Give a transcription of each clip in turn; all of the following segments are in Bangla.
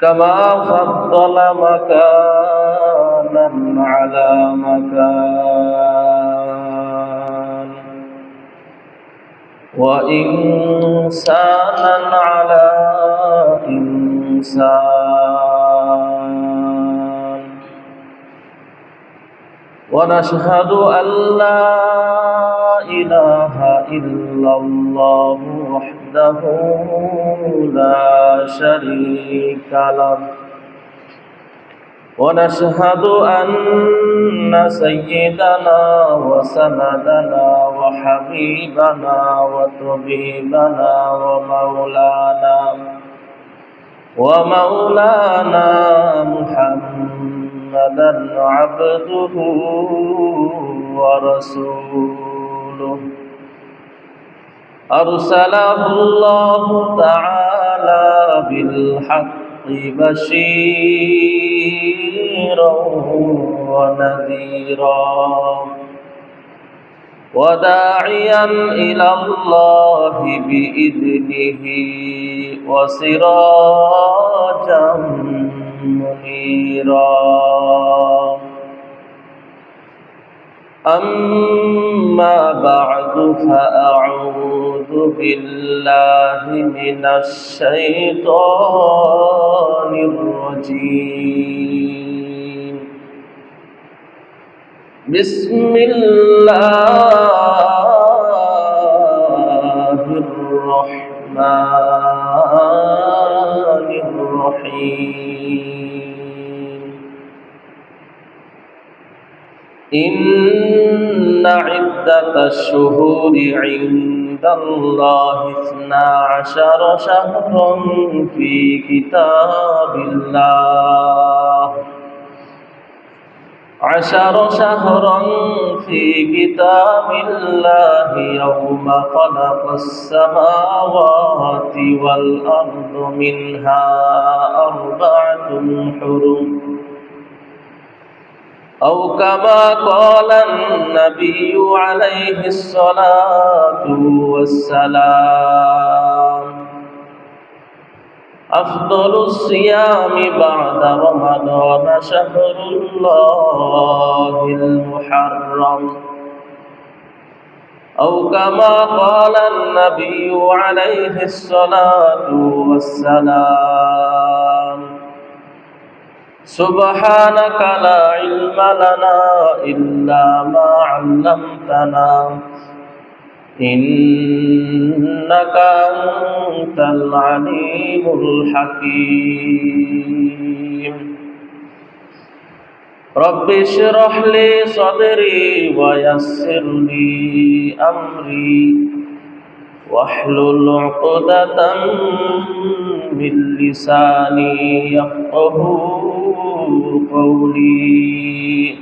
كما فضل مكانا على مكان وإنسانا على إنسان ونشهد أن لا إله إلا الله وحده لا شريك له ونشهد أن سيدنا وسندنا وحبيبنا وطبيبنا ومولانا محمدا عبده ورسوله أرسله الله تعالى بالحق بشيرا ونذيرا وداعيا إلى الله بإذنه وسراجا منيرا أما بعد فأعوذ بالله من الشيطان الرجيم بسم الله الرحمن الرحيم إن عدة الشهور عند الله 12 شهرا في كتاب الله 10 شهرا في كتاب الله يوم خلق السماوات والأرض منها 4 حرم أو كما قال النبي عليه الصلاة والسلام أفضل الصيام بعد رمضان شهر الله المحرم أو كما قال النبي عليه الصلاة والسلام سبحانك لا علم لنا إلا ما علمتنا إنك أنت العليم الحكيم رب اشرح لي صدري ويسر لي أمري واحلل عقدة من لساني يفقه قولي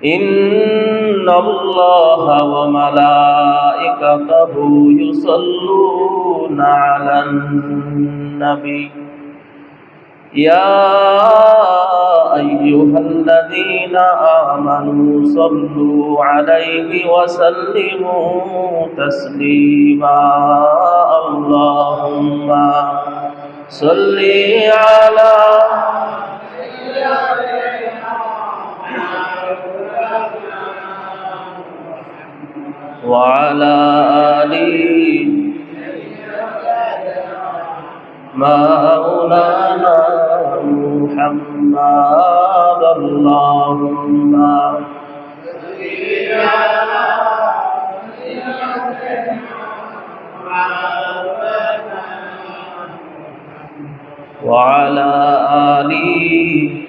إن الله وملائكته يصلون على النبي يا أيها الذين آمنوا صلوا عليه وسلموا تسليما اللهم صل على وعلى آله مولانا محمد اللهم وعلى آله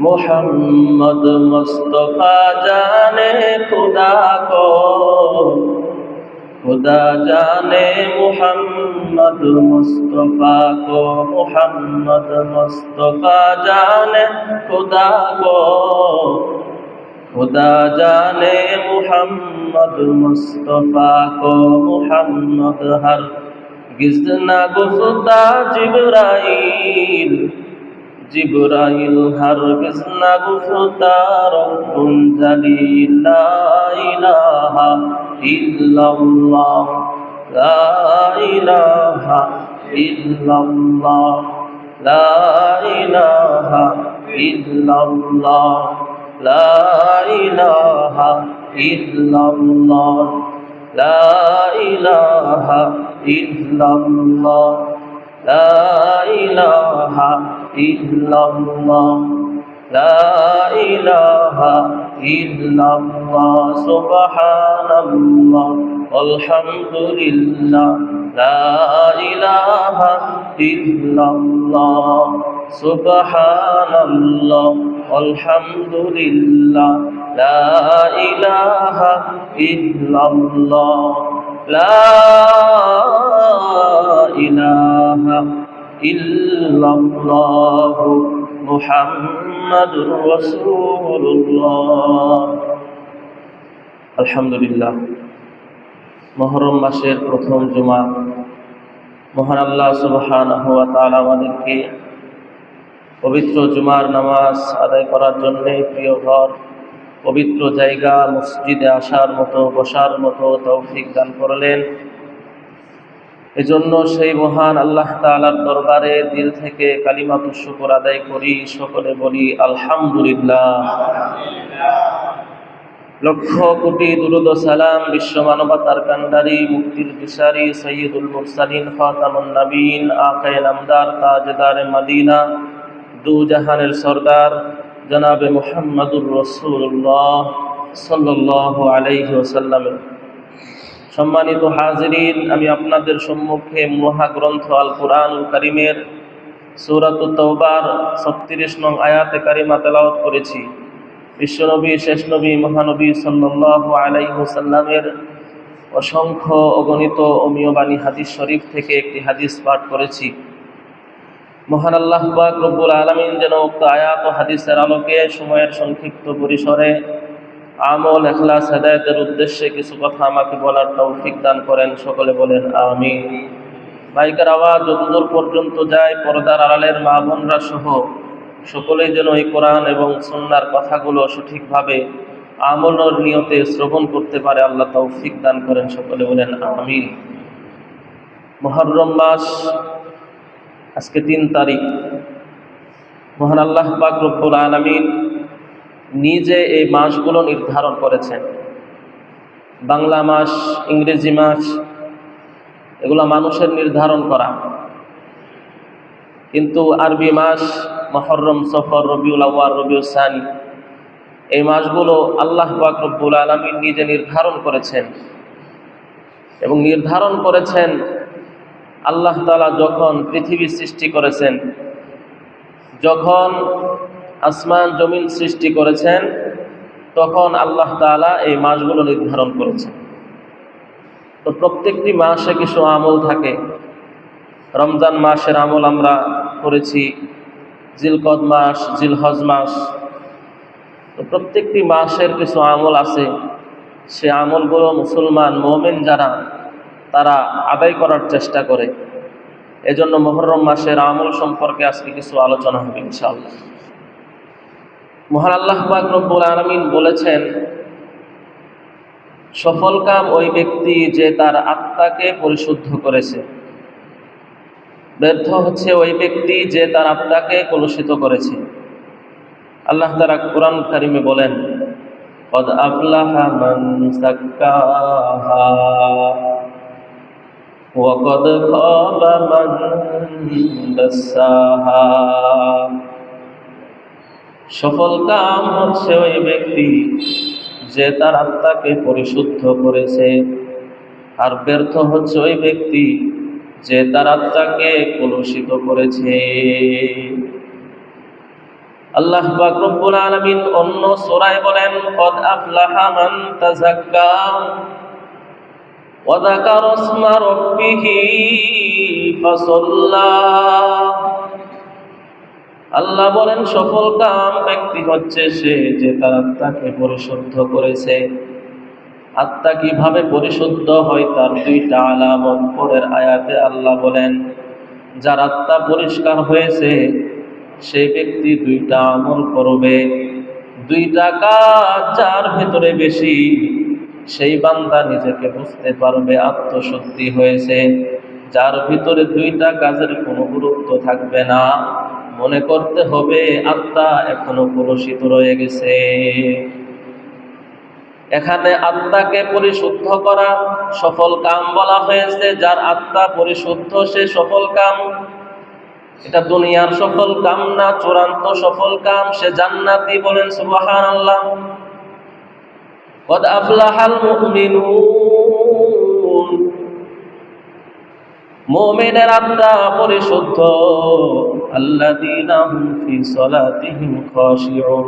محمد मुस्तफा जाने खुदा को खुदा जाने मुहम्मद मुस्तफा को मुहम्मद मुस्तफा जाने खुदा को खुदा जाने मुहम्मद मुस्तफा को मुहम्मद हर गिज़ना गुफ्ता जिब्राइल जिब्राइल हर गिज़ना गुफ्ता रब्बुन जलील ला इलाहा ইল্লাল্লাহ লা ইলাহা ইল্লাল্লাহ লা ইলাহা ইল্লাল্লাহ লা ইলাহা ইল্লাল্লাহ লা ইলাহা ইল্লাল্লাহ লা ইলাহা ইল্লাল্লাহ লা ইলাহা ইল্লাল্লাহ সুবহানাল্লাহ আলহামদুলিল্লাহ লা ইলাহা ইল্লাল্লাহ সুবহানাল্লাহ আলহামদুলিল্লাহ লা ইলাহা ইল্লাল্লাহ লা ইলাহা ইল্লাল্লাহ মুহাম্মাদুর রাসূলুল্লাহ। আলহামদুলিল্লাহ, মুহররম মাসের প্রথম জুমা। মহান আল্লাহ সুবহানাহু ওয়া তাআলা আমাদেরকে পবিত্র জুমার নামাজ আদায় করার জন্য প্রিয় ঘর, পবিত্র জায়গা মসজিদে আসার মতো, বসার মতো তৌফিক দান করলেন। এজন্য সেই মহান আল্লাহ তাআলার দরবারে দিল থেকে কালিমাতুশ শুকর আদায় করি, সকলে বলি আলহামদুলিল্লাহ। লক্ষ কোটি দুরূদ ও সালাম বিশ্ব মানবতার কান্ডারি, মুক্তির দিশারি, সাইয়্যিদুল মুরসালিন, খাতামুন নবীন, আকায়ে নামদার, তাজদারে মদিনা, দু জাহানের সরদার জনাবে মুহাম্মাদুর রাসূলুল্লাহ সাল্লাল্লাহু আলাইহি ওয়াসাল্লাম। সম্মানিত হাজিরিন, আমি আপনাদের সম্মুখে মহাগ্রন্থ আল কুরআনুল কারীমের সূরাতুত তাওবার 36 নং আয়াতে কারিমা তেলাওয়াত করেছি। বিশ্বনবী, শেষ নবী, মহানবী সাল্লাল্লাহু আলাইহি ওয়াসাল্লামের অসংখ্য অগণিত অমীয় বাণী হাদিস শরীফ থেকে একটি হাদিস পাঠ করেছি। মহান আল্লাহ পাক রব্বুল আলামিন যেন উক্ত আয়াত ও হাদিসের আলোকে সময়ের সংক্ষিপ্ত পরিসরে আমল, ইখলাস, হেদায়েতের উদ্দেশ্যে কিছু কথা আমাকে বলার তৌফিক দান করেন। সকলে বলেন আমিন। মাইকের আওয়াজ যতদূর পর্যন্ত যায়, পর্দার আড়ালের মা বোনরা সহ সকলেই যেন এই কোরআন এবং সুন্নাহর কথাগুলো সঠিকভাবে আমলের নিয়তে শ্রবণ করতে পারে, আল্লাহ তৌফিক দান করেন। সকলে বলেন আমিন। মুহররম মাস, আজকে 3 তারিখ। মহান আল্লাহ পাক রব্বুল আলামিন নিজে এই মাসগুলো নির্ধারণ করেছেন। বাংলা মাস, ইংরেজি মাস, এগুলো মানুষের নির্ধারণ করা, কিন্তু আরবি মাস মুহররম, সফর, রবিউল আউয়াল, রবিউল সানি, এই মাসগুলো আল্লাহ পাক রব্বুল আলামিন নিজে নির্ধারণ করেছেন। এবং নির্ধারণ করেছেন আল্লাহ তাআলা যখন পৃথিবী সৃষ্টি করেছেন, যখন আসমান জমিন সৃষ্টি করেছেন, তখন আল্লাহ তাআলা এই মাসগুলো নির্ধারণ করেছেন। তো প্রত্যেকটি মাসে কিছু আমল থাকে। রমজান মাসের আমল আমরা করেছি, জিলকদ মাস, জিলহজ মাস। তো প্রত্যেকটি মাসের কিছু আমল আছে, সে আমলগুলো মুসলমান মুমিন যারা, তারা আদায় করার চেষ্টা করে। এজন্য মুহররম মাসের আমল সম্পর্কে আজকে কিছু আলোচনা হবে ইনশাআল্লাহ। মহান আল্লাহ পাক রব্বুল আলামিন বলেছেন, সফল কাম ওই ব্যক্তি যে তার আত্মাকে পরিশুদ্ধ করেছে। ব্যর্থ হচ্ছে ওই ব্যক্তি যে তার আত্মাকে কলুষিত করেছে। আল্লাহ তাআলা কোরআন কারীমে বলেন, কদ আফলাহা মান যাক্কাহা ওয়া কদ খাবা মান দাসাহা। সফল কাম হচ্ছে ওই ব্যক্তি যে তার আত্মাকে পরিশুদ্ধ করেছে, আর ব্যর্থ হচ্ছে ওই ব্যক্তি যে তার আত্মাকে কলুষিত করেছে। আল্লাহ পাক রব্বুল আলামিন অন্য সূরায় বলেন, কদ আফলাহা মান তাযাক্কা ওয়া যাকারা ইসমা রাব্বিহি ফাসাল্লা। আল্লাহ বলেন, সফল কাম ব্যক্তি হচ্ছে সে যে তার আত্মাকে পরিশুদ্ধ করেছে। আত্মা কিভাবে পরিশুদ্ধ হয় তার 2টা আলামত পরের আয়াতে আল্লাহ বলেন, যার আত্মা পরিষ্কার হয়েছে সেই ব্যক্তি 2টা আমল করবে। 2টা কাজ যার ভেতরে বেশি, সেই বান্দা নিজেকে বুঝতে পারবে আত্মশুদ্ধি হয়েছে। যার ভিতরে দুইটা কাজের কোনো গুরুত্ব থাকবে না, মনে করতে হবে আত্মা এখনো কলুষিত রয়ে গেছে। এখানে আত্মাকে পরিশুদ্ধ করা সফল কাম বলা হয়েছে। যার আত্মা পরিশুদ্ধ সে সফল কাম। এটা দুনিয়ার সফল কাম না, চূড়ান্ত সফল কাম, সে জান্নাতি। বলেন সুবহানাল্লাহ। কদ আফলাহাল মুমিনুন, মুমিনের আত্মা পরিশুদ্ধ। আল্লাযীনা হুম ফি সলাতিহিম খাশিউন,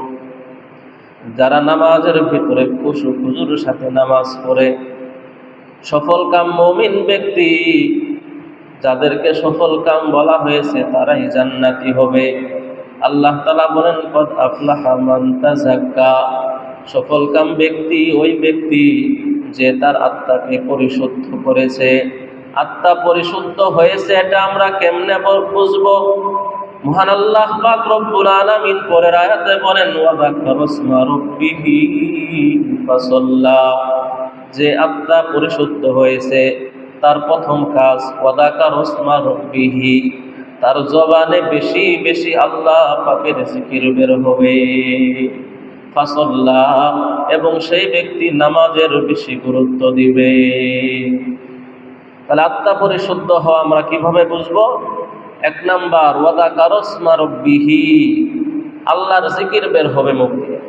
যারা নামাজের ভিতরে খুশুর সাথে নামাজ পড়ে। সফল কাম মুমিন ব্যক্তি, যাদেরকে সফল কাম বলা হয়েছে তারাই জান্নাতি হবে। আল্লাহ তাআলা বলেন কদ আফলাহা মান তাযাক্কা, সফল কাম ব্যক্তি ওই ব্যক্তি যে তার আত্মাকে পরিশুদ্ধ করেছে। আত্মা পরিশুদ্ধ হয়েছে এটা আমরা কেমনে বুঝবো? মহান আল্লাহ পাক রব্বুল আলামিন পরের আয়াতে বলেন ওয়া যাকারা ইসমা রাব্বিহি ফাসাল্লা, যে আত্মা পরিশুদ্ধ হয়েছে তার প্রথম কাজ ওয়া যাকারা ইসমা রাব্বিহি, তার জবানে বেশি বেশি আল্লাহ পাকের জিকির বের হবে। ফাসাল্লা, এবং সেই ব্যক্তি নামাজের বেশি গুরুত্ব দিবে। তাহলে আত্মা পরিশুদ্ধ হওয়া আমরা কিভাবে বুঝবো? এক নাম্বার, ওয়া যাকারা ইসমা রাব্বিহি, আল্লাহর জিকির বের হবে মুখ দিয়ে।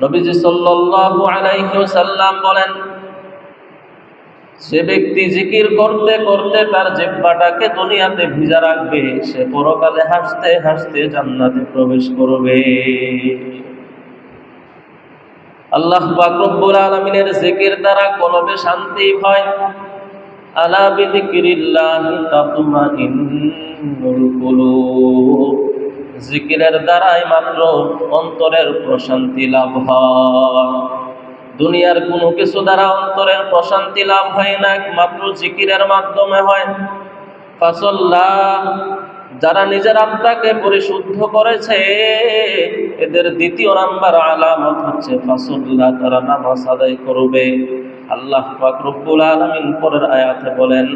নবীজি সাল্লাল্লাহু আলাইহি ওয়াসাল্লাম বলেন, যে ব্যক্তি জিকির করতে করতে তার জিহ্বাটাকে দুনিয়াতে ভিজা রাখবে, সে পরকালে হাসতে হাসতে জান্নাতে প্রবেশ করবে। আল্লাহ পাক রব্বুল আলামিনের জিকির দ্বারা কলবে শান্তি হয়। আলা বিযিকরিল্লাহি তাতমাইন্নুল কুলুব, জিকিরের দ্বারাই মাত্র অন্তরের প্রশান্তি লাভ হয়। দুনিয়ার কোনো কিছু দ্বারা অন্তরের প্রশান্তি লাভ হয় না, একমাত্র জিকিরের মাধ্যমে হয়। ফাসাল্লাহ, যারা নিজের আত্মাকে পরিশুদ্ধ করেছে এদের দ্বিতীয় নাম্বার আলামত হচ্ছে ফাসাল্লাহ, তারা নামাজ আদায় করবে। আল্লাহ পাক রব্বুল আলামিন পরের আয়াতে বলেন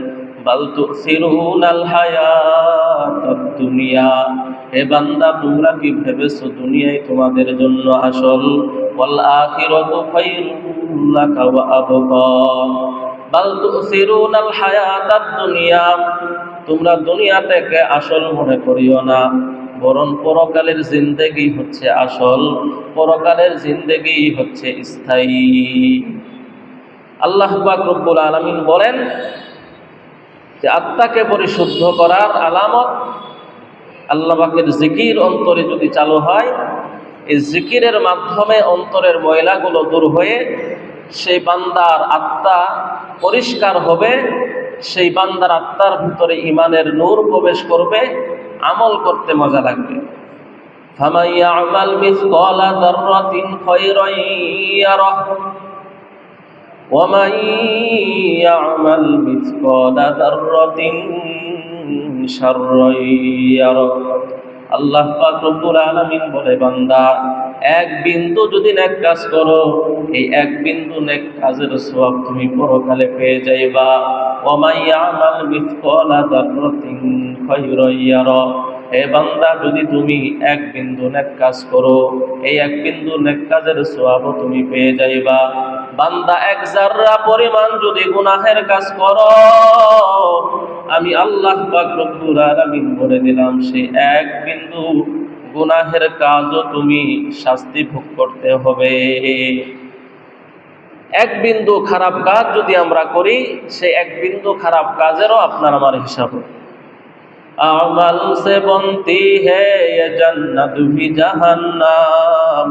বাল তুসিরুনাল হায়াতাদ দুনিয়া, হে বান্দা তোমরা কি ভেবেছো দুনিয়াই তোমাদের জন্য আসল? ওয়াল আখিরাতু খায়রুল লাকা ওয়া আবকা। বাল তুসিরুনাল হায়াতাদ দুনিয়া, তোমরা দুনিয়াটাকে আসল মনে করিও না, বরং পরকালের জিন্দেগি হচ্ছে আসল, পরকালের জিন্দেগি হচ্ছে স্থায়ী। আল্লাহ পাক রব্বুল আলামিন বলেন যে আত্মাকে পরিশুদ্ধ করার আলামত আল্লাহ পাকের জিকির অন্তরে যদি চালু হয়, এই জিকিরের মাধ্যমে অন্তরের ময়লাগুলো দূর হয়ে সেই বান্দার আত্মা পরিষ্কার হবে, সেই বান্দার আত্মার ভিতরে ঈমানের নূর প্রবেশ করবে, আমল করতে মজা লাগবে। ফামান ইয়ামাল মিসকালা যাররাতিন খায়রান ইয়ারাহ ওয়া মান ইয়ামাল মিসকালা যাররাতিন শাররান ইয়ারাহ। আল্লাহ পাক রব্বুল আলামিন বলে, বান্দা এক বিন্দু যদি নেক কাজ করো, এই এক বিন্দু নেক কাজের সওয়াব তুমি পরকালে পেয়ে যাইবা। ওয়া মান ইয়ামাল মিসকালা যাররাতিন খায়রান ইয়ারাহ, হে বান্দা যদি তুমি এক বিন্দু নেক কাজ করো, এই এক বিন্দু নেক কাজের সওয়াব তুমি পেয়ে যাইবা। বান্দা এক যাররা পরিমাণ যদি গুনাহের কাজ করো, আমি আল্লাহ পাক রব্বুল আলামিন বলে দিলাম সেই এক বিন্দু গুনাহের কাজও তুমি শাস্তি ভোগ করতে হবে। এক বিন্দু খারাপ কাজ যদি আমরা করি, সেই এক বিন্দু খারাপ কাজেরও আপনার আমার হিসাব। আমাল সে বনতি হ্যায় ये जन्नत भी जहन्नम,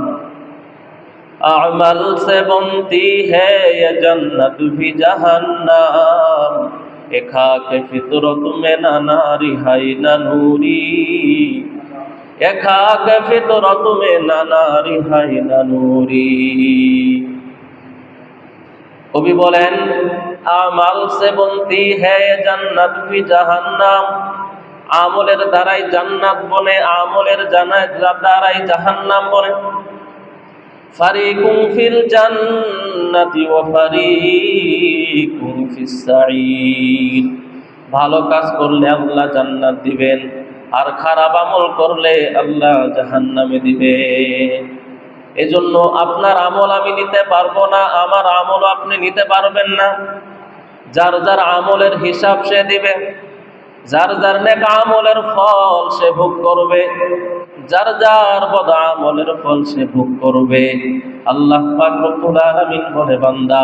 अमल से बनती है ये जन्नत भी जहन्नम, ए खाके फितरत में ना नारी हाय ना नूरी, ए खाके फितरत में ना नारी हाय ना नूरी। কবি বলেন আমাল সে বনতি হ্যায় ये जन्नत भी जहन्नम, আমলের দ্বারাই জান্নাত বনে, আমলের দ্বারাই জাহান্নাম বনে। ফারিকুম ফিল জান্নাতি ওয়া ফারিকুম ফিস সাঈর। ভালো কাজ করলে আল্লাহ জান্নাত দিবেন, আর খারাপ আমল করলে আল্লাহ জাহান্নামে দিবেন। এজন্য আপনার আমল আমি নিতে পারবো না, আমার আমল আপনি নিতে পারবেন না। যার যার আমলের হিসাব সে দিবে, যার যার নেক আমলের ফল সে ভোগ করবে, যার যার বদ আমলের ফল সে ভোগ করবে। আল্লাহ পাক রব্বুল আলামিন বলে, বান্দা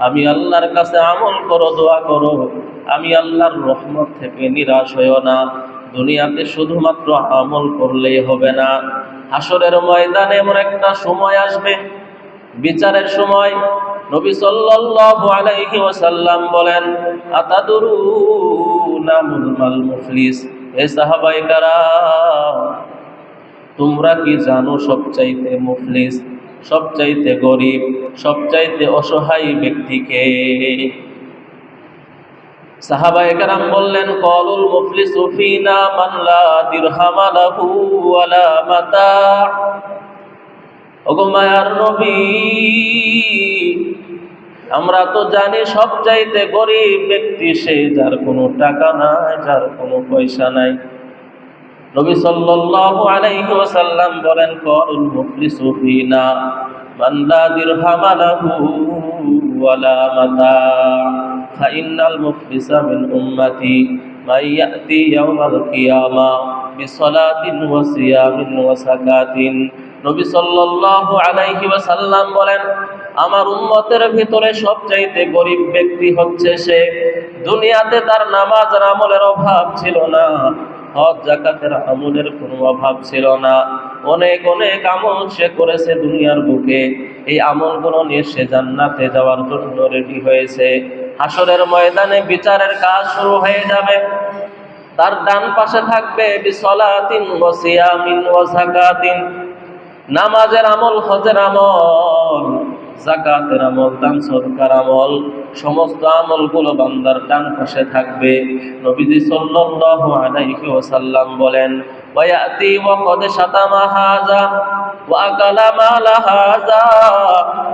আমি আল্লাহর কাছে আমল করো, দোয়া করো, আমি আল্লাহর রহমত থেকে নিরাশ হইও না। দুনিয়াতে শুধুমাত্র আমল করলেই হবে না, হাসরের ময়দানে এমন একটা সময় আসবে, বিচারের সময়। নবী সাল্লাল্লাহু আলাইহি ওয়াসাল্লাম বলেন, আতাদুরুনা মাল মুফলিস, হে সাহাবায়ে কেরাম তোমরা কি জানো সবচাইতে মুফলিস, সবচাইতে গরিব, সবচাইতে অসহায় ব্যক্তিকে? সাহাবায়ে কেরাম বললেন, ক্বালুল মুফলিসু ফীনা মান লা দিরহামা লাহু ওয়ালা মাতা। ওগো মায়ার নবী, আমরা তো জানি সবচাইতে গরিব ব্যক্তি সে যার কোনো টাকা নাই, যার কোনো পয়সা নাই। নবী সাল্লাল্লাহু আলাইহি ওয়াসাল্লাম বলেন, ক্বালুল মুফলিসু ফীনা মান লা দিরহামা লাহু ওয়ালা মাতা ফাইন্নাল মুফলিসা মিন উম্মতি মান ইয়াতি ইয়াওমাল কিয়ামা বিসসালাতিন ওয়া সিয়ামিন ওয়া যাকাতিন। নবী সাল্লাল্লাহু আলাইহি ওয়াসাল্লাম বলেন, আমার উম্মতের ভিতরে সবচাইতে গরিব ব্যক্তি হচ্ছে সে, দুনিয়াতে তার নামাজ আর আমলের অভাব ছিল না, হজ যাকাতের আমলের কোনো অভাব ছিল না, অনেক অনেক আমল সে করেছে দুনিয়ার বুকে। এই আমলগুলো নিয়ে সে জান্নাতে যাওয়ার জন্য রেডি হয়েছে। হাসরের ময়দানে বিচারের কাজ শুরু হয়ে যাবে। তার ডান পাশে থাকবে বিসলাতিন ওয়া সিয়ামিন ওয়া যাকাতিন, নামাজের আমল, হজের আমল, যাকাতের আমল, দান সদকার আমল, সমস্ত আমলগুলো বান্দার ডান পাশে থাকবে। নবীজি সাল্লাল্লাহু আলাইহি ওয়াসাল্লাম বলেন, ওয়ায়াতি ওয়া কদ শাতামা হাযা ওয়া আকালা মালা হাযা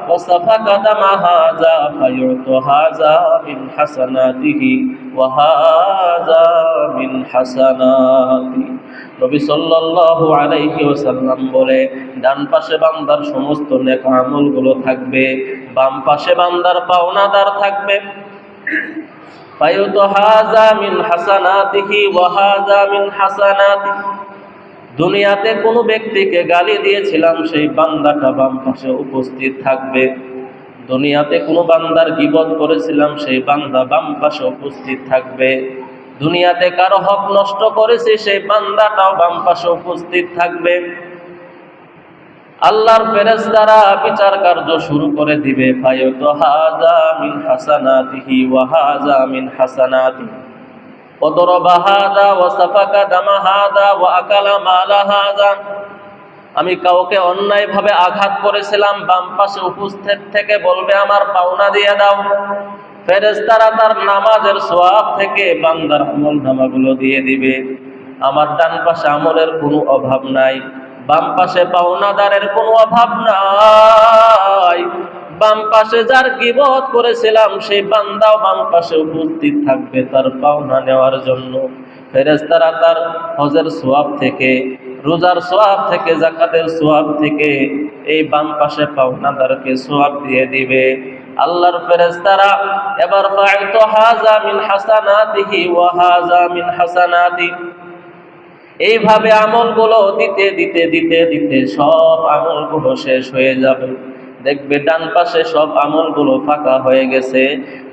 ওয়া সাফাকা দামা হাযা ফায়ুতু হাযা মিন হাসানাতিহি ওয়া হাযা মিন হাসানাতি। নবী সাল্লাল্লাহু আলাইহি ওয়াসাল্লাম বলে, ডান পাশে বান্দার সমস্ত নেক আমলগুলো থাকবে, বাম পাশে বান্দার পাওনাদার থাকবে। ফায়ুতু হাযা মিন হাসানাতিহি ওয়া হাযা মিন হাসানাতি। দুনিয়াতে কোনো ব্যক্তিকে গালি দিয়েছিলাম, সেই বান্দাটা বাম পাশে উপস্থিত থাকবে। দুনিয়াতে কোনো বান্দার গীবত করেছিলাম, সেই বান্দা বাম পাশে উপস্থিত থাকবে। দুনিয়াতে কারো হক নষ্ট করেছে, সেই বান্দাটাও বাম পাশে উপস্থিত থাকবে। আল্লাহর ফেরেশতারা বিচার কার্য শুরু করে দিবে। ফায়ুতু হাযা মিন হাসানাতিহি ওয়া হাযা মিন হাসানাতিহি ওয়া দারাবা হাযা ওয়া সাফাকা দামা হাযা ওয়া আকালা মালা হাযা। আমি কাউকে অন্যায়ভাবে আঘাত করেছিলাম, বাম পাশে উপস্থিত থেকে বলবে আমার পাওনা দিয়ে দাও। ফেরেশতারা তার নামাজের সওয়াব থেকে বান্দার আমলনামাগুলো দিয়ে দিবে। আমার ডান পাশে আমলের কোনো অভাব নাই, বাম পাশে পাওনাদারের কোনো অভাব নাই। বাম পাশে যার গীবত করেছিলাম, সেই বান্দাও বাম পাশে উপস্থিত থাকবে তার পাওনা নেওয়ার জন্য। ফেরেশতারা তার হজের সওয়াব থেকে, রোজার সওয়াব থেকে, যাকাতের সওয়াব থেকে এই বাম পাশে পাওনাদারকে সওয়াব দিয়ে দিবে। আল্লাহর ফেরেশতারা এবার ফায়ুতু হাযা মিন হাসানাতিহি ওয়া হাযা মিন হাসানাতি, এইভাবে আমলগুলো দিতে দিতে দিতে দিতে সব আমলগুলো শেষ হয়ে যাবে। দেখবে ডান পাশে সব আমলগুলো ফাঁকা হয়ে গেছে,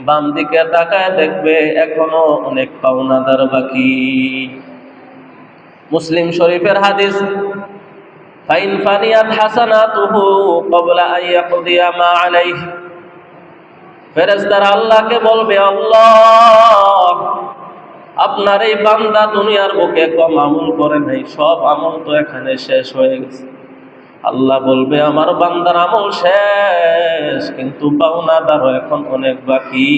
বাম দিকে তাকায় দেখবে এখনো অনেক পাওনাদার বাকি। মুসলিম শরীফের হাদিস, ফাইন ফানিয়াত হাসানাতুহু ক্বাবলা আন ইয়াকদিয়া মা আলাইহি। ফেরেশতারা আল্লাহকে বলবে, আল্লাহ আপনার এই বান্দা দুনিয়ার বুকে কম আমল করে নাই, সব আমল তো এখানে শেষ হয়ে গেছে। আল্লাহ বলবে, আমার বান্দার আমল শেষ, কিন্তু পাওনাদারও এখন অনেক বাকি।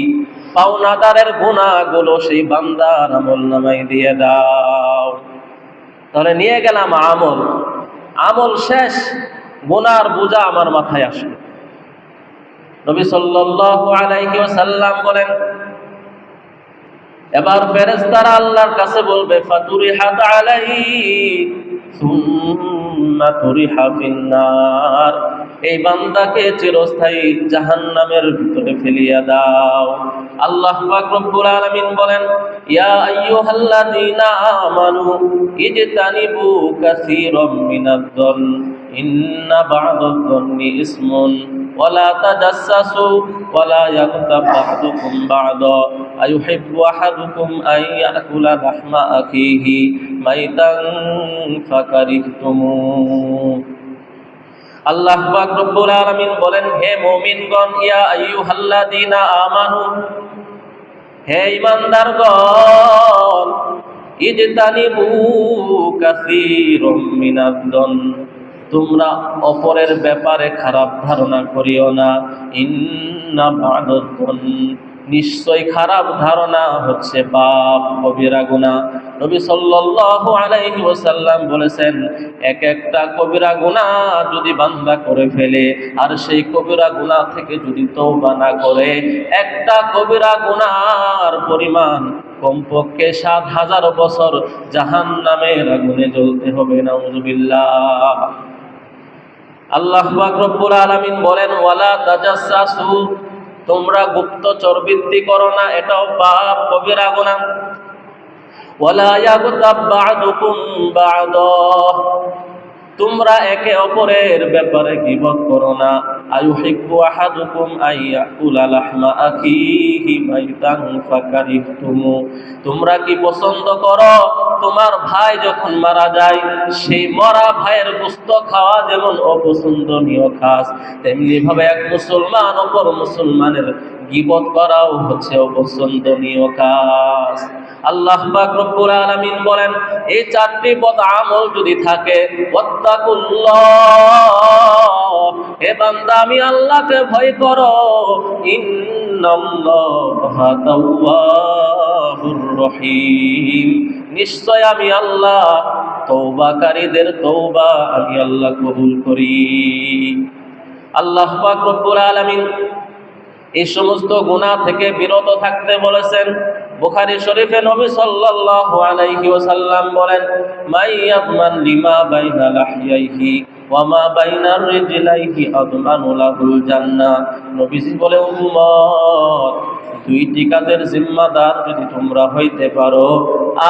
পাওনাদারের গুনাহগুলো সেই বান্দার আমল নামায় দিয়ে দাও। তাহলে নিয়ে গেলাম আমল, আমল শেষ, গুনার বোঝা আমার মাথায় আসে। নবী সাল্লাল্লাহু আলাইহি ওয়াসাল্লাম বলেন, এবার ফেরেশতারা আল্লাহর কাছে বলবে, ফাতুরিহাত আলাইহি সুম্মা তুরিহা ফিন্নার, এই বান্দাকে চিরস্থায়ী জাহান্নামের ভিতরে ফেলিয়া দাও। আল্লাহ পাক রব্বুল আলামিন বলেন, ইয়া আইয়ুহাল্লাযীনা আমানু ইজতানিবু কাসীরাম মিনাদ-দন ইন্না বা'দাদ-দন্নি ইসমুন ওয়ালা তাজাসসু ওয়ালা ইয়াগতাব বা'দুকুম বা'দা আইয়ুহিব্বু আহাদুকুম আন ইয়াকুলা লাহমা আখিহি মাইতান ফাকারিহতুমু। আল্লাহ পাক রব্বুল আলামিন বলেন, হে মুমিনগণ, ইয়া আইয়ুহাল্লাযীনা আমানু, হে ঈমানদারগণ, ইজতানিবু কাসীরাম মিনাদ-দন, তোমরা অপরের ব্যাপারে খারাপ ধারণা করিও না। ইন্না বা'দাদ-দন, নিশ্চয় খারাপ ধারণা হচ্ছে পাপ, কবিরা গুনাহ। নবী সাল্লাল্লাহু আলাইহি ওয়াসাল্লাম বলেছেন, এক একটা কবিরা গুনাহ যদি বান্দা করে ফেলে আর সেই কবিরা গুনাহ থেকে যদি তওবা না করে, একটা কবিরা গুনাহর পরিমাণ কমপক্ষে ৭,০০০ বছর জাহান্নামের আগুনে জ্বলতে হবে। নাউযুবিল্লাহ। আল্লাহ পাক রব্বুল আলামিন বলেন, ওয়ালা তাজাসসু, তোমরা গুপ্তচর বৃত্তি করো না, এটাও পাপ, কবিরা গুনাহ। ওয়ালা ইয়াগতাব বা'দুকুম বা'দা, তোমরা একে অপরের ব্যাপারে গীবত করো না। আইয়ুহিব্বু আহাদুকুম আইয়াকুলা লাহমা আখিহি মাইতান ফাকারিহতুমু, তোমরা কি পছন্দ করো তোমার ভাই যখন মারা যায় সেই মরা ভাইয়ের গোশত খাওয়া যেমন অপছন্দনীয় কাজ, তেমনি ভাবে এক মুসলমান অপর মুসলমানের গীবত করাও হচ্ছে অপছন্দনীয় কাজ। আল্লাহ পাক রব্বুল আলামিন বলেন, এই চারটি বদ আমল যদি থাকে, ওয়াত্তাকুল্লাহ, হে বান্দা আমি আল্লাহকে ভয় করো, ইন্নাল্লাহা তাওয়াবুর রহিম, নিশ্চয় আমি আল্লাহ তওবাকারীদের তওবা আমি আল্লাহ কবুল করি। আল্লাহ পাক রব্বুল আলামিন এই সমস্ত গুনাহ থেকে বিরত থাকতে বলেছেন। বুখারী শরীফে নবী সাল্লাল্লাহু আলাইহি ওয়াসাল্লাম বলেন, মাইয়াযমান লিমা বাইনা লাহইয়াইহি ওয়া মা বাইনা রিজলাইহি আযমানু লাহুল জান্নাহ। নবীজি বলে, উম্মত, দুইটি কাজের জিম্মাদার যদি তোমরা হইতে পারো,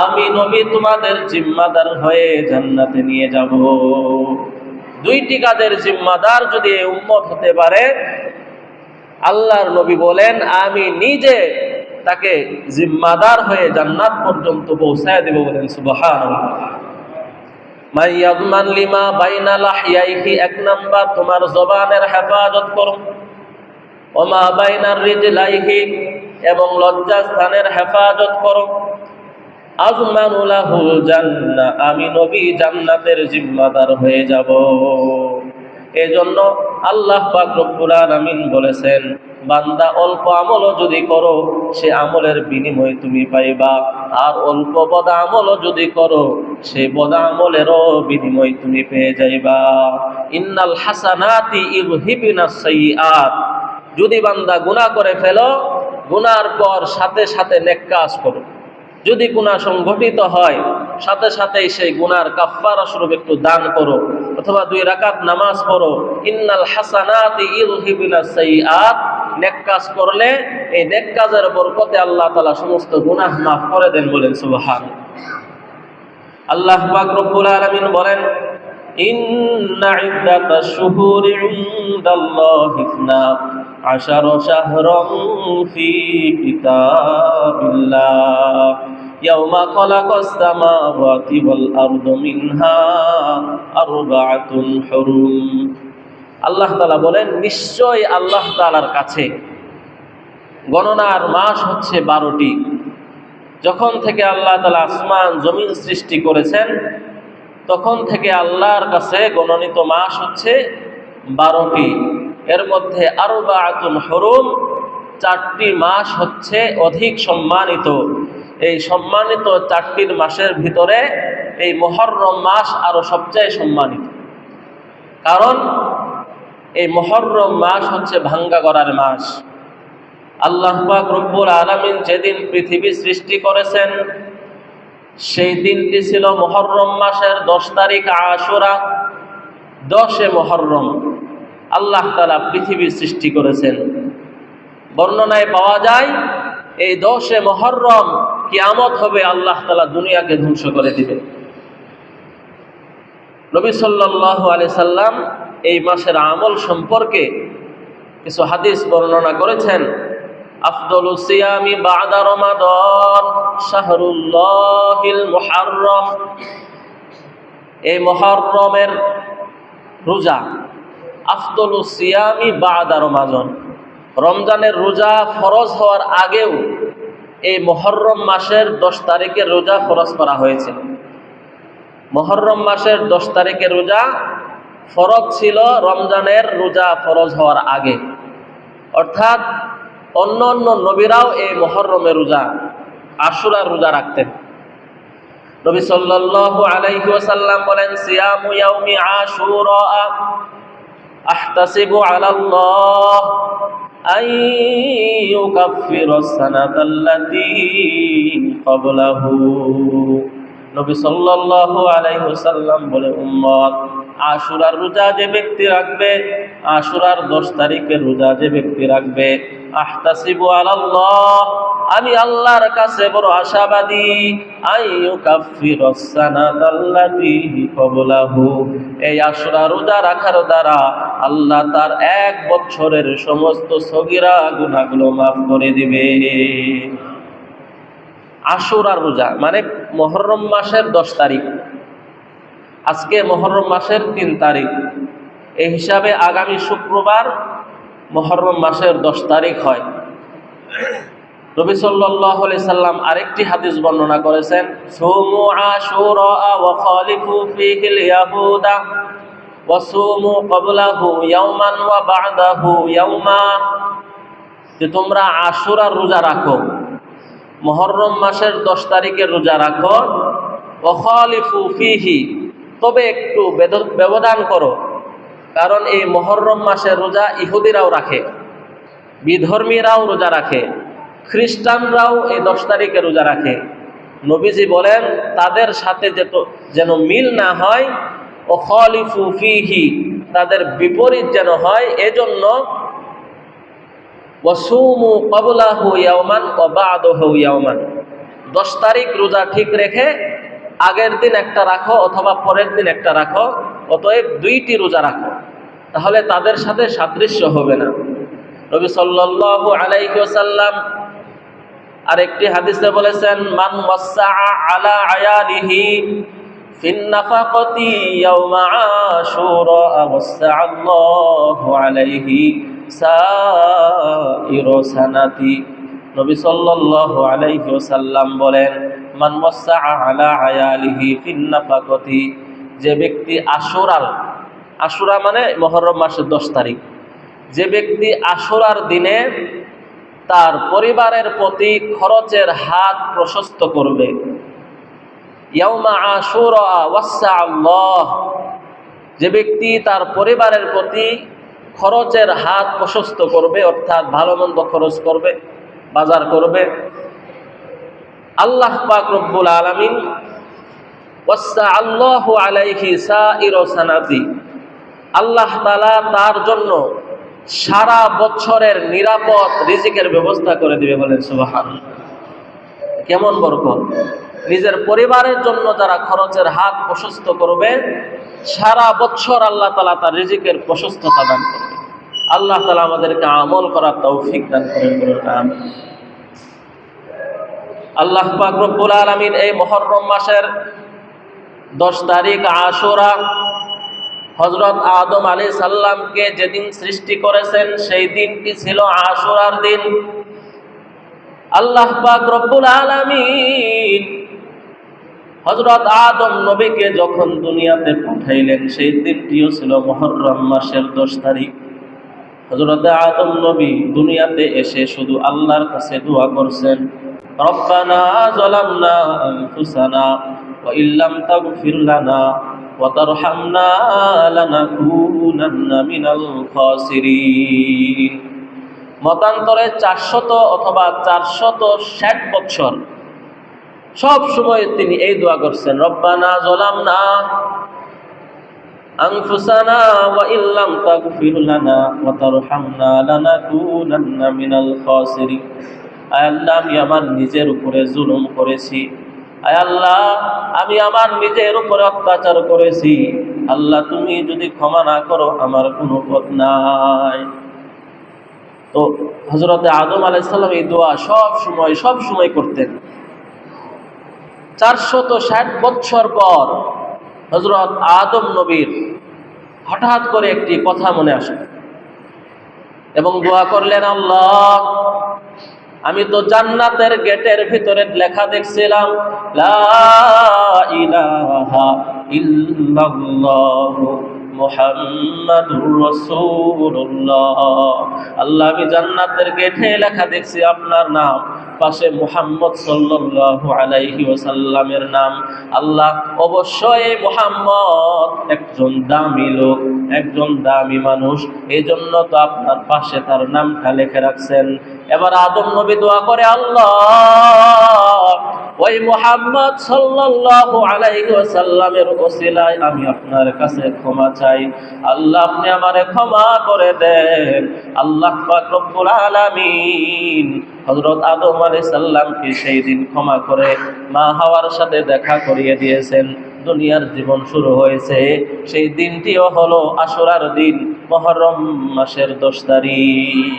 আমি নবী তোমাদের জিম্মাদার হয়ে জান্নাতে নিয়ে যাব। দুইটি কাজের জিম্মাদার যদি এই উম্মত হতে পারে, আল্লাহর নবী বলেন আমি নিজে তাকে জিম্মাদার হয়ে জান্নাত পর্যন্ত পৌঁছায় দেব। বলেন সুবহানাল্লাহ। মাইয়াযমান লিমা বাইনা লাহইয়াইহি, এক নাম্বার তোমার জবানের হেফাজত করো। ওমা বাইনার রিজলাইহি, এবং লজ্জাস্থানের হেফাজত করো। আযমানু লাহুল জান্নাহ, আমি নবী জান্নাতের জিম্মাদার হয়ে যাব। এজন্য আল্লাহ পাক রব্বুল আলামিন বলেছেন, বান্দা অল্প আমলও যদি করো সে আমলের বিনিময় তুমি পাইবা, আর অল্প বদ আমলও যদি করো সেই বদ আমলেরও বিনিময় তুমি পেয়ে যাইবা। ইন্নাল হাসানাতি ইউযহিবুনাস সাইয়্যাত, যদি বান্দা গুনাহ করে ফেলো, গুনার পর সাথে সাথে নেক কাজ করো। যদি গুনাহ সংঘটিত হয়, সাথে সাথেই সেই গুনার কাফফারা স্বরূপ একটু দান করো, অথবা 2 রাকাত নামাজ পড়ো। ইন্নাল হাসানাতি ইউযহিবুনাস সাইয়্যাত, নেক কাজ করলে এই নেক কাজের বরকতে আল্লাহ তাআলা সমস্ত গুনাহ মাফ করে দেন। বলেন সুবহানাল্লাহ। আল্লাহ পাক রব্বুল আলামিন বলেন, ইন্না ইদ্দাতাশ শুহুরি ইনদাল্লাহি 12 শাহরান ফি কিতাবিল্লাহ ইয়াওমা খালাকাস সামাওয়াতি ওয়াল আরদা মিনহা আরবাআতুন হুরুম। আল্লাহ তাআলা বলেন, নিশ্চয় আল্লাহ তাআলার কাছে গণনার মাস হচ্ছে 12টি। যখন থেকে আল্লাহ তাআলা আসমান জমিন সৃষ্টি করেছেন তখন থেকে আল্লাহর কাছে গণনিত মাস হচ্ছে 12টি। এর মধ্যে আরবাআতুন হুরুম, 4টি মাস হচ্ছে অধিক সম্মানিত। এই সম্মানিত 4টির মাসের ভিতরে এই মুহররম মাস আরো সবচেয়ে সম্মানিত। কারণ এই মুহররম মাস হচ্ছে ভাঙ্গা গড়ার মাস। আল্লাহ পাক রব্বুল আলামিন যেদিন পৃথিবী সৃষ্টি করেছেন সেই দিনটি ছিল মুহররম মাসের 10 তারিখ আশুরা। 10 মুহররম আল্লাহ তাআলা পৃথিবী সৃষ্টি করেছেন। বর্ণনায় পাওয়া যায় এই 10 মুহররম কিয়ামত হবে, আল্লাহ তাআলা দুনিয়াকে ধ্বংস করে দিবেন। নবী সাল্লাল্লাহু আলাইহি সাল্লাম এই মাসের আমল সম্পর্কে কিছু হাদিস বর্ণনা করেছেন। আফদলুস সিয়ামি বা'দা রমাদান শাহরুল্লাহিল মুহাররম। এই মুহররমের রোজা, আফদলুস সিয়ামি বা'দা রমাদান, রমজানের রোজা ফরজ হওয়ার আগেও এই মুহররম মাসের 10 তারিখের রোজা ফরজ করা হয়েছে। মুহররম মাসের 10 তারিখের রোজা ফরজ ছিল রমজানের রোজা ফরজ হওয়ার আগে, অর্থাৎ অন্য অন্য নবীরাও এই মুহররমের রোজা আশুরার রোজা রাখতেন। নবী সাল্লাল্লাহু আলাইহি ওয়াসাল্লাম বলেন, সিয়ামু ইয়াউমি আশুরা আহতাসিবু আলাল্লাহ আন ইউকাফিরাস সানাতাল্লাতী ক্বাবলাহু। নবী সাল্লাল্লাহু আলাইহি ওয়াসাল্লাম বলে, উম্মত, আশুরার রোজা যে ব্যক্তি রাখবে, আশুরার 10 তারিখের রোজা যে ব্যক্তি রাখবে, আহতাসিবু আলাল্লাহ, আমি আল্লাহর কাছে বড় আশাবাদী, আইয়ুকাফিরাস সানাতাল্লাতী ক্বাবলাহু, এই আশুরা রোজা রাখার দ্বারা আল্লাহ তার 1 বছরের সমস্ত সগীরা গুনাহগুলো মাফ করে দিবে। আশুরার রোজা মানে মুহররম মাসের 10 তারিখ, আজকে মুহররম মাসের 3 তারিখ, এই হিসাবে আগামী শুক্রবার মুহররম মাসের 10 তারিখ হয়। নবী সাল্লাল্লাহু আলাইহি সাল্লাম আরেকটি হাদিস বর্ণনা করেছেন, সুমু আশুরা ওয়া খালিফু ফীহিল ইয়াহুদা ওয়া সুমু ক্বাবলাহু ইয়াওমান ওয়া বা'দাহু ইয়াওমা, যে তোমরা আশুরার রোজা রাখো, মুহররম মাসের 10 তারিখের রোজা রাখো, ওয়া খালিফু ফীহি, তবে একটু ব্যবধান করো, কারণ এই মুহররম মাসের রোজা ইহুদিরাও রাখে, বিধর্মীরাও রোজা রাখে, খ্রিস্টানরাও এই 10 তারিখে রোজা রাখে। নবীজি বলেন তাদের সাথে যেন মিল না হয়, ও খালিফু ফীহি, তাদের বিপরীত যেন হয়, এজন্য ওয়াসুমু ক্বাবলাহু ইয়াওমান ওয়া বা'দাহু ইয়াওমান, 10 তারিখ রোজা ঠিক রেখে আগের দিন একটা রাখো অথবা পরের দিন একটা রাখো, অতএব 2টি রোজা রাখো, তাহলে তাদের সাথে সাদৃশ্য হবে না। নবী সাল্লাল্লাহু আলাইহি ওয়াসাল্লাম আরেকটি হাদিসে বলেছেন, মান ওয়াসআ আলা আয়ালিহি ফিন নাফাকাতি ইয়াওমা আশুরা ওয়াসআ আল্লাহু আলাইহি সাইরা সানাতি। নবী সাল্লাল্লাহু আলাইহি ওয়াসাল্লাম বলেন, মান ওয়াসআ আলা আয়ালিহি ফিন নাফাকাতি, যে ব্যক্তি আশুরা মানে মুহররম মাসের 10 তারিখ, যে ব্যক্তি আশুরার দিনে তার পরিবারের প্রতি খরচের হাত প্রশস্ত করবে, ইয়াউমা আশুরা ওয়াসআ আল্লাহ, যে ব্যক্তি তার পরিবারের প্রতি খরচের হাত প্রশস্ত করবে, অর্থাৎ ভালো মন্দ খরচ করবে, বাজার করবে, আল্লাহ পাক রব্বুল আলামিন ওয়াসআ আল্লাহু আলাইহি সাইরা সানাতি, আল্লাহ তাআলা তার জন্য সারা বছরের নিরাপদ রিজিকের ব্যবস্থা করে দিবে। বলেন সুবহানাল্লাহ। কেমন বরকত! নিজের পরিবারের জন্য যারা খরচের হাত প্রশস্ত করবে, সারা বছর আল্লাহ তাআলা তার রিজিকের প্রশস্ততা দান করবে। আল্লাহ তাআলা আমাদেরকে আমল করার তৌফিক দান করেন। আমিন। আল্লাহ পাক রব্বুল আলামিন এই মুহররম মাসের 10 তারিখ আশুরা, হযরত আদম আলাইহিস সালামকে যেদিন সৃষ্টি করেছেন সেই দিনটি ছিল আশুরার দিন। আল্লাহ পাক রব্বুল আলামিন হযরত আদম নবীকে যখন দুনিয়াতে পাঠাইলেন সেই দিনটিও ছিল মুহররম মাসের 10 তারিখ। হযরত আদম নবী দুনিয়াতে এসে শুধু আল্লাহর কাছে দোয়া করছেন, রব্বানা যালামনা আনফুসানা ওয়া ইল্লাম তাগফির লানা وترحمنا لنكونن من الخاسرين। মতান্তরে 400 অথবা 460 বছর সব সময় তিনি এই দোয়া করছেন, রব্বানা যালামনা আনফুসানা ওয়া ইল্লাম তাগফির লানা ওয়া তারহামনা লানাকুনান্না মিনাল খাসিরিন। আয় আল্লাহ, আমি আমার নিজের উপরে জুলুম করেছি, আয় আল্লাহ আমি আমার নিজের উপরে অত্যাচার করেছি, আল্লাহ তুমি যদি ক্ষমা না করো আমার কোনো পথ নাই। তো হযরতে আদম আলাইহিস সালাম এই দোয়া সব সময় করতেন। 460 বছর পর হযরত আদম নবীর হঠাৎ করে একটি কথা মনে আসে এবং দোয়া করলেন, আল্লাহ আমি তো জান্নাতের গেটের ভিতরে লেখা দেখছিলাম, লা ইলাহা ইল্লাল্লাহু মুহাম্মাদুর রাসূলুল্লাহ। আল্লাহ আমি জান্নাতের গেটে লেখা দেখছি আপনার নাম, পাশে মুহাম্মদ সাল্লাল্লাহু আলাইহি ওয়াসাল্লামের নাম। আল্লাহ অবশ্যই মুহাম্মদ একজন দামি লোক, একজন দামি মানুষ, এই জন্য তো আপনার পাশে তার নামটা লিখে রাখছেন। এবার আদম নবী দোয়া করে, আল্লাহ ওই মুহাম্মদ সাল্লাল্লাহু আলাইহি ওয়াসাল্লামের ওসিলায় আমি আপনার কাছে ক্ষমা চাই, আল্লাহ আপনি আমারে ক্ষমা করে দেন। আল্লাহ পাক রব্বুল আলামিন হযরত আদম আলাইহিস সালামকে সেই দিন ক্ষমা করে মা হাওয়ার সাথে দেখা করিয়ে দিয়েছেন। দুনিয়ার জীবন শুরু হয়েছে। সেই দিনটিও হলো আশুরার দিন, মুহররম মাসের 10 তারিখ।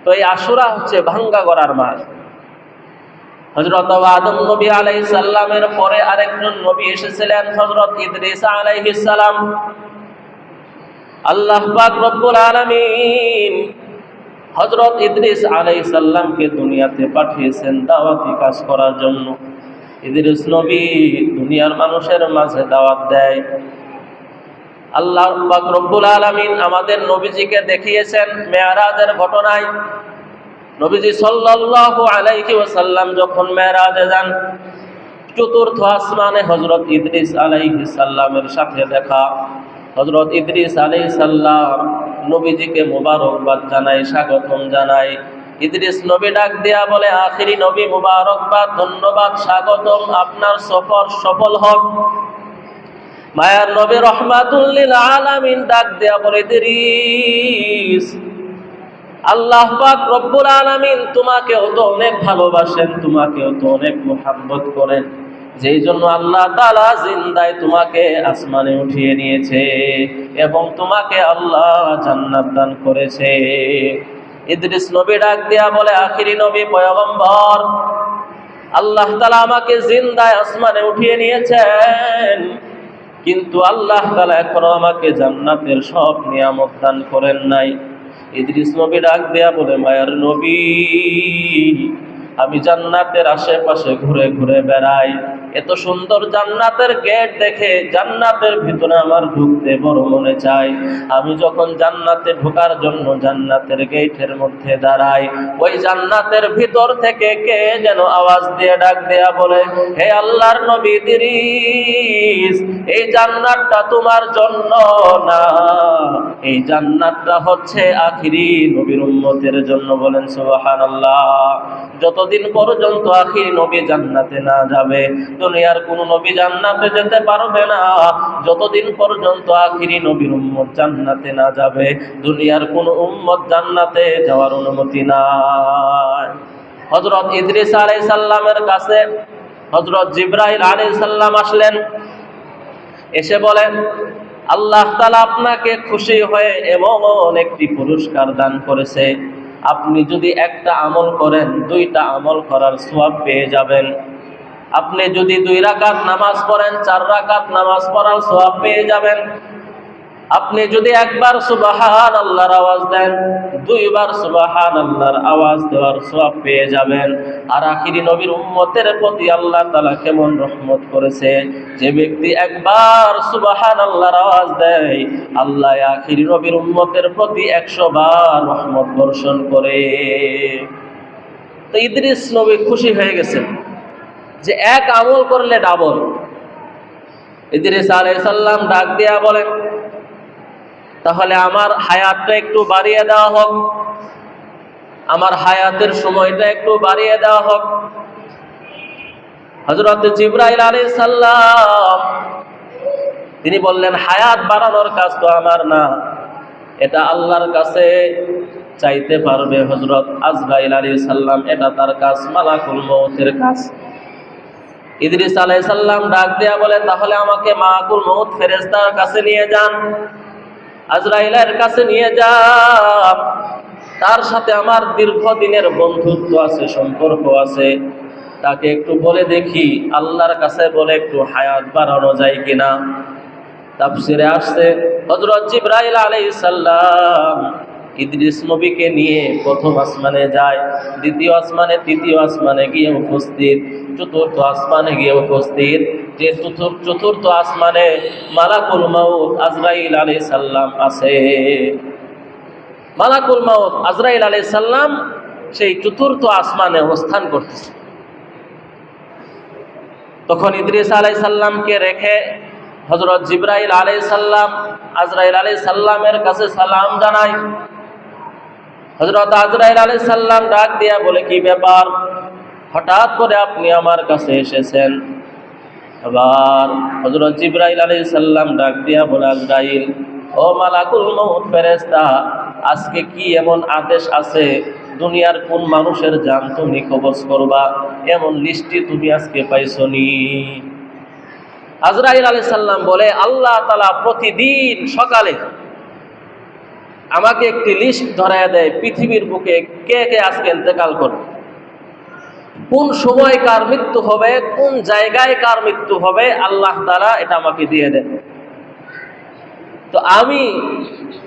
তো এই আশুরা হচ্ছে ভাঙ্গা গড়ার মাস। হযরত আদম নবী আলাইহিস সালামের পরে আরেকজন নবী এসেছিলেন, হযরত ইদ্রিস আলাইহিস সালাম। আল্লাহ পাক রব্বুল আলামিন হযরত ইদ্রিস আলাইহিস সালামকে দুনিয়াতে পাঠিয়েছেন দাওয়াতি কাজ করার জন্য। ইদ্রিস নবী দুনিয়ার মানুষের মাঝে দাওয়াত দেয়। আল্লাহ পাক রব্বুল আলামিন আমাদের নবীজিকে দেখিয়েছেন মেরাজের ঘটনায়। নবীজি সাল্লাল্লাহু আলাইহি ওয়াসাল্লাম যখন মেরাজে যান, চতুর্থ আসমানে হযরত ইদ্রিস আলাইহিস সালামের সাথে দেখা। হযরত ইদ্রিস আলাইহিস সালাম নবীজিকে মোবারকবাদ জানায়, স্বাগতম জানায়। ইদ্রিস নবী ডাক দেয়া বলে, আখিরি নবী মোবারকবাদ, ধন্যবাদ, স্বাগতম, আপনার সফর সফল হোক। মায়ার নবী রহমাতুল লিল আলামিন ডাক দেয়া বলে, ইদ্রিস আল্লাহ পাক রব্বুল আলামিন তোমাকেও তো অনেক ভালোবাসেন, তোমাকেও তো অনেক মুহাব্বত করেন, যেই জন্য আল্লাহ তাআলা জিন্দায় তোমাকে আসমানে উঠিয়ে নিয়েছে এবং তোমাকে আল্লাহ জান্নাত দান করেছে। ইদ্রিস নবী ডাক দেয়া বলে, আখিরি নবী পয়গম্বর, আল্লাহ তাআলা আমাকে জিন্দায় আসমানে উঠিয়ে নিয়েছেন, কিন্তু আল্লাহ তাআলা এখনো আমাকে জান্নাতের সব নিয়ামত দান করেন নাই। ইদ্রিস নবী ডাক দেয়া বলে, মায়ার নবী আমি জান্নাতের আশেপাশে ঘুরে ঘুরে বেড়াই, এত সুন্দর জান্নাতের গেট দেখে জান্নাতের ভিতরে আমার ঢুকতে বড় মনে চাই। আমি যখন জান্নাতে ঢোকার জন্য জান্নাতের গেটের মধ্যে দাঁড়াই, ওই জান্নাতের ভিতর থেকে কে যেন আওয়াজ দিয়ে ডাক দেয়া বলে, হে আল্লাহর নবী ইদ্রিস, এই জান্নাতটা তোমার জন্য না, এই জান্নাতটা হচ্ছে আখিরি নবীর উম্মতের জন্য। বলেন সুবহানাল্লাহ। যতদিন পর্যন্ত আখিরি নবী জান্নাতে না যাবে, দুনিয়ার কোন নবী জান্নাতে যেতে পারবে না। যতদিন পর্যন্ত আখিরি নবীর উম্মত জান্নাতে না যাবে, দুনিয়ার কোন উম্মত জান্নাতে যাওয়ার অনুমতি নাই। হযরত ইদ্রিস আলাইহিস সালামের কাছে হযরত জিবরাইল আলাইহিস সালাম আসলেন। এসে বলেন, আল্লাহ তাআলা আপনাকে খুশি হয়ে এমন একটি পুরস্কার দান করেছে, আপনি যদি একটা আমল করেন 2টা আমল করার সওয়াব পেয়ে যাবেন। আপনি যদি 2 রাকাত নামাজ পড়েন 4 রাকাত নামাজ পড়ার সওয়াব পেয়ে যাবেন। আপনি যদি একবার সুবহানাল্লাহর আওয়াজ দেন 2 বার সুবহানাল্লাহর আওয়াজ দেওয়ার সওয়াব পেয়ে যাবেন। আর আখিরি নবীর উম্মতের প্রতি আল্লাহ তাআলা কেমন রহমত করেছে, যে ব্যক্তি একবার সুবহানাল্লাহর আওয়াজ দেয়, আল্লাহ আখিরি নবীর উম্মতের প্রতি 100 বার রহমত বর্ষণ করে। তো ইদ্রিস নবী খুশি হয়ে গেছেন যে এক আমল করলে ডাবল। ইদ্রিস আলাইহিস সালাম ডাক দিয়া বলেন, তাহলে আমার হায়াতটা একটু বাড়িয়ে দেওয়া হোক, আমার হায়াতের সময়টা একটু বাড়িয়ে দেওয়া হোক। হযরত জিবরাইল আলাইহিস সালাম তিনি বললেন, হায়াত বাড়ানোর কাজ তো আমার না, এটা আল্লাহর কাছে চাইতে পারবে হযরত আজরাইল আলাইহিস সালাম, এটা তার কাজ, মালাকুল মউতের কাজ। ইদ্রিস আলাইহিস সালাম ডাক দেয়া বলে, তাহলে আমাকে মালাকুল মউত ফেরেশতার কাছে নিয়ে যান, আজরাইলের কাছে নিয়ে যান, তার সাথে আমার দীর্ঘদিনের বন্ধুত্ব আছে, সম্পর্ক আছে, তাকে একটু বলে দেখি আল্লাহর কাছে বলে একটু হায়াত বাড়ানো যায় কিনা। তাফসিরে আসছে হযরত জিবরাইল আলাইহিস সালাম ইদ্রিস নবীকে নিয়ে প্রথম আসমানে যায়, দ্বিতীয় আসমানে, তৃতীয় আসমানে গিয়ে উপস্থিত, চতুর্থ আসমানে গিয়ে উপস্থিত। যে চতুর্থ আসমানে মালাকুল মউত আজরাইল আলাইহিস সালাম আছে। মালাকুল মউত আজরাইল আলাইহিস সালাম সেই চতুর্থ আসমানে অবস্থান করতেছে। তখন ইদ্রিস আলাইহিস সালামকে রেখে হযরত জিবরাইল আলাইহিস সালাম আজরাইল আলাইহিস সালামের কাছে সালাম জানায়। হযরত আজরাইল আলাইহিস সালাম ডাক দিয়া বলে, কি ব্যাপার, হঠাৎ করে আপনি আমার কাছে এসেছেন? আবার হযরত জিবরাইল আলাইহিস সালাম ডাক দিয়া বলে, আজরাইল, ও মালাকুল মউত ফেরেশতা, আজকে কি এমন আদেশ আছে দুনিয়ার কোন মানুষের জান তুমি কবজ করবা, এমন লিস্টি তুমি আজকে পাইছনি? আজরাইল আলাইহিস সালাম বলে, আল্লাহ তাআলা প্রতিদিন সকালে আমাকে একটি লিস্ট ধরায় দেয়, পৃথিবীর বুকে কে কে আজকে ইন্তেকাল করবে, কোন সময় কার মৃত্যু হবে, কোন জায়গায় কার মৃত্যু হবে, আল্লাহ তাআলা এটা আমাকে দিয়ে দেন। তো আমি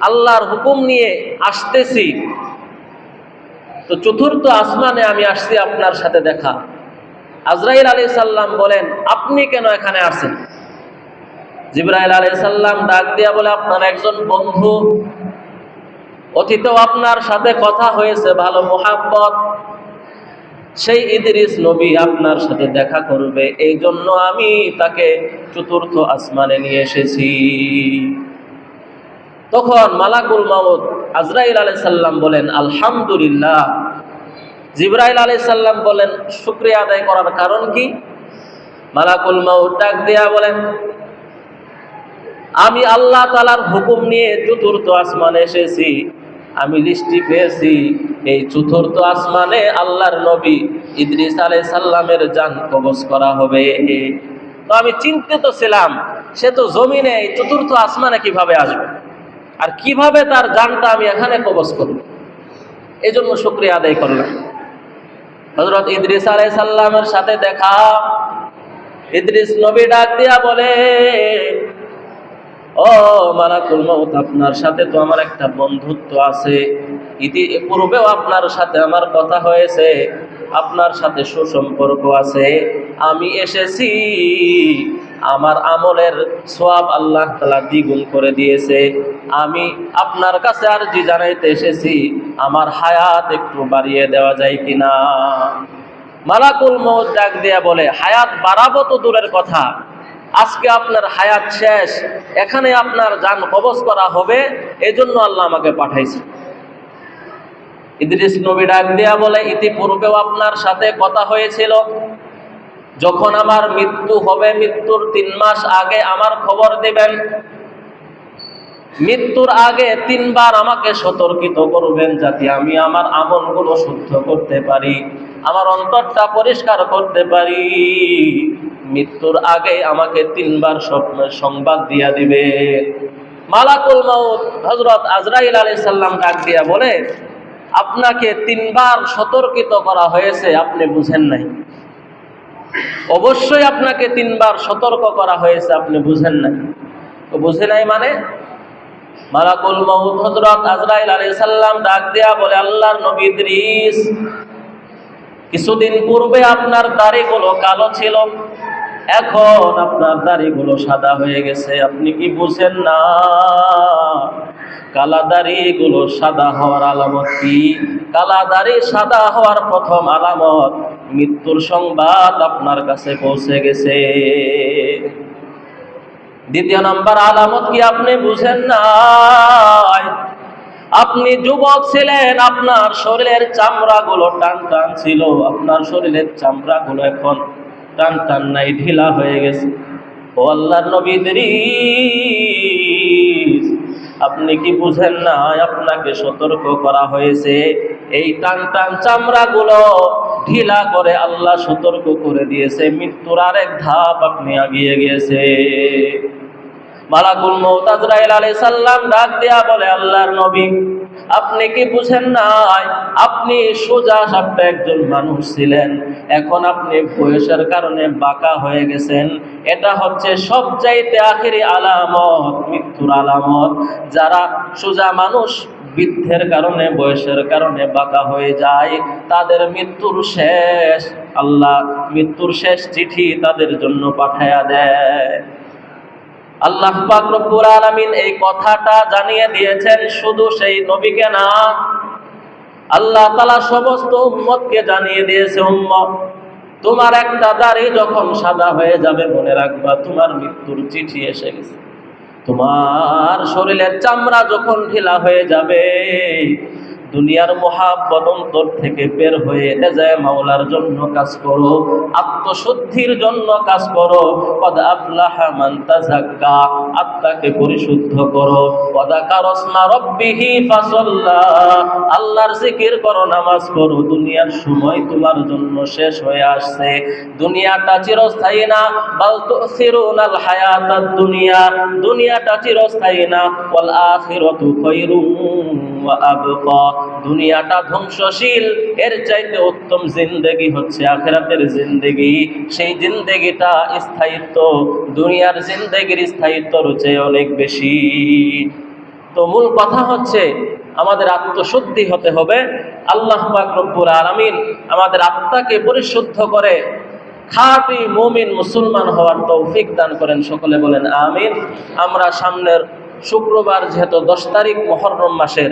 আল্লাহর হুকুম নিয়ে আসতেছি, তো চতুর্থ আসমানে আমি আসছি আপনার সাথে দেখা। আজরাইল আলাইহিস সালাম বলেন, আপনি কেন এখানে আসেন? জিবরাইল আলাইহিস সালাম ডাক দিয়া বলে, আপনার একজন বন্ধু, অতীতেও আপনার সাথে কথা হয়েছে, ভালো মুহাব্বত, সেই ইদ্রিস নবী আপনার সাথে দেখা করবে, এই জন্য আমি তাকে চতুর্থ আসমানে নিয়ে এসেছি। তখন মালাকুল মউত আজরাইল আলাইহিস সালাম বলেন, আলহামদুলিল্লাহ। জিবরাইল আলাইহিস সালাম বলেন, শুকরিয়া আদায় করার কারণ কি? মালাকুল মউত ডাক দিয়া বলেন, আমি আল্লাহ তাআলার হুকুম নিয়ে চতুর্থ আসমানে এসেছি, আমি লিস্টি পেয়েছি, এই চতুর্থ আসমানে আল্লাহর নবী ইদ্রিস আলাইহিস সালামের জান কবজ করা হবে। তো আমি চিন্তিত ছিলাম, সে তো জমিনে, এই চতুর্থ আসমানে কিভাবে আসবে, আর কিভাবে তার জানটা আমি এখানে কবজ করব, এই জন্য শুকরিয়া আদায় করলাম। হযরত ইদ্রিস আলাইহিস সালামের সাথে দেখা, ইদ্রিস নবী ডাক দিয়া বলে, ও মালাকুল মউত, আপনার সাথে তো আমার একটা বন্ধুত্ব আছে, ইতিপূর্বেও আপনার সাথে আমার কথা হয়েছে, আপনার সাথে সুসম্পর্ক আছে, আমি এসেছি, আমার আমলের সওয়াব আল্লাহ তাআলা দ্বিগুণ করে দিয়েছে, আমি আপনার কাছে আরজি জানাইতে এসেছি, আমার হায়াত একটু বাড়িয়ে দেওয়া যায় কিনা। মালাকুল মউত ডাক দিয়া বলে, হায়াত বাড়াবো তো দূরের কথা, আজকে আপনার হায়াত শেষ, এখানে আপনার জান কবজ করা হবে, এজন্য আল্লাহ আমাকে পাঠাইছে। ইদ্রিস নবী ডাক দিয়া বলে, ইতিপূর্বেও আপনার সাথে কথা হয়েছিল, যখন আমার মৃত্যু হবে, মৃত্যুর 3 মাস আগে আমার খবর দিবেন, মৃত্যুর আগে 3 বার আমাকে সতর্কিত করবেন, যাতে আমি আমার আমলগুলো শুদ্ধ করতে পারি, আমার অন্তরটা পরিষ্কার করতে পারি। মৃত্যুর আগে আমাকে 3 বার সংবাদ দিয়া দিবে। মালাকুল মউত হযরত আজরাইল আলাইহিস সালাম ডাক দিয়া বলে, আপনাকে 3 বার সতর্কিত করা হয়েছে, আপনি বুঝেন নাই। অবশ্যই আপনাকে 3 বার সতর্ক করা হয়েছে, আপনি বুঝেন নাই। তো বুঝে নাই মানে? মালাকুল মউত হযরত আজরাইল আলাইহিস সালাম ডাক দিয়া বলে, আল্লাহর নবী ইদ্রিস, কিছুদিন পূর্বে আপনার দাড়িগুলো কালো ছিল, এখন আপনার দাড়িগুলো সাদা হয়ে গেছে, আপনি কি বুঝেন না? কালা দাড়িগুলো সাদা হওয়ার আলামত কি? কালা দাড়ি সাদা হওয়ার প্রথম আলামত, মৃত্যুর সংবাদ আপনার কাছে পৌঁছে গেছে। দ্বিতীয় নম্বর আলামত কি আপনি বুঝেন না? আপনি যুবক ছিলেন, আপনার শরীরের চামড়াগুলো টান টান ছিল, আপনার শরীরের চামড়াগুলো এখন টান টান নাই, ঢিলা হয়ে গেছে। ও আল্লাহর নবী ইদ্রিস, আপনি কি বুঝেন না? আপনাকে সতর্ক করা হয়েছে। এই টান টান চামড়াগুলো ঢিলা করে আল্লাহ সতর্ক করে দিয়েছে, মৃত্যুর আরেক ধাপ আপনি আগিয়ে গিয়েছে। মালাকুল মউত আজরাইল আলাইহিস সালাম ডাক দেয়া বলে, আল্লাহর নবী, আপনি কি বুঝেন না? আপনি সোজা সাপটা একজন মানুষ ছিলেন, এখন আপনি বয়সের কারণে বাঁকা হয়ে গেছেন। এটা হচ্ছে সবচাইতে আখেরি আলামত, মৃত্যুর আলামত। যারা সোজা মানুষ বৃদ্ধের কারণে, বয়সের কারণে বাঁকা হয়ে যায়, তাদের মৃত্যুর শেষ, আল্লাহ মৃত্যুর শেষ চিঠি তাদের জন্য পাঠায়া দেয়। আল্লাহ পাক রব্বুল আলামিন এই কথাটা জানিয়ে দিয়েছেন শুধু সেই নবীকে না, আল্লাহ তাআলা সমস্ত উম্মতকে জানিয়ে দিয়েছে, উম্মত তোমার একটা দাড়ি যখন সাদা হয়ে যাবে, মনে রাখবা তোমার মৃত্যুর চিঠি এসে গেছে। তোমার শরীরের চামড়া যখন ঢিলা হয়ে যাবে, দুনিয়ার মহাব্বত অন্তর থেকে বের হয়ে যায়, মাওলার জন্য কাজ করো, আত্মশুদ্ধির জন্য কাজ করো। কদ আফলাহা মান তাযাক্কা, আত্মাকে পরিশুদ্ধ করো। ওয়াযাকারা ইসমা রাব্বিহি ফাসাল্লা, আল্লাহর জিকির করো, নামাজ পড়ো। দুনিয়ার সময় তোমার জন্য শেষ হয়ে আসছে। দুনিয়াটা চিরস্থায়ী না, বাল তুসিরুনাল হায়াতাদ দুনিয়া, দুনিয়াটা চিরস্থায়ী না। ওয়াল আখিরাতু খায়রুম ওয়া আবকা, দুনিয়াটা ধ্বংসশীল, এর চাইতে উত্তম জিন্দেগি হচ্ছে আখিরাতের জিন্দেগি। সেই জিন্দেগিটা স্থায়িত্ব, দুনিয়ার জিন্দেগির স্থায়িত্বর চেয়ে অনেক বেশি। তো মূল কথা হচ্ছে আমাদের আত্মশুদ্ধি হতে হবে। আল্লাহ পাক রব্বুল আলামিন আমাদের আত্মাকে পরিশুদ্ধ করে খাঁটি মুমিন মুসলমান হওয়ার তৌফিক দান করেন। সকলে বলেন আমিন। আমরা সামনের শুক্রবার, যেহেতু 10 তারিখ মুহররম মাসের,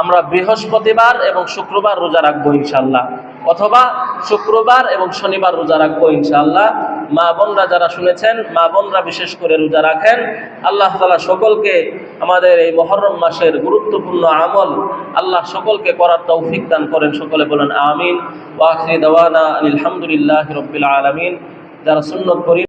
আমরা বৃহস্পতিবার এবং শুক্রবার রোজা রাখবো ইনশাআল্লাহ, অথবা শুক্রবার এবং শনিবার রোজা রাখবো ইনশাআল্লাহ। মা বোনরা যারা শুনেছেন, মা বোনরা বিশেষ করে রোজা রাখেন। আল্লাহ তাআলা সকলকে আমাদের এই মুহররম মাসের গুরুত্বপূর্ণ আমল আল্লাহ সকলকে করার তৌফিক দান করেন। সকলে বলেন আমিন। ওয়া আখিরু দাওয়ানা আলহামদুলিল্লাহি রাব্বিল আলামিন। যারা সুন্নত পড়ি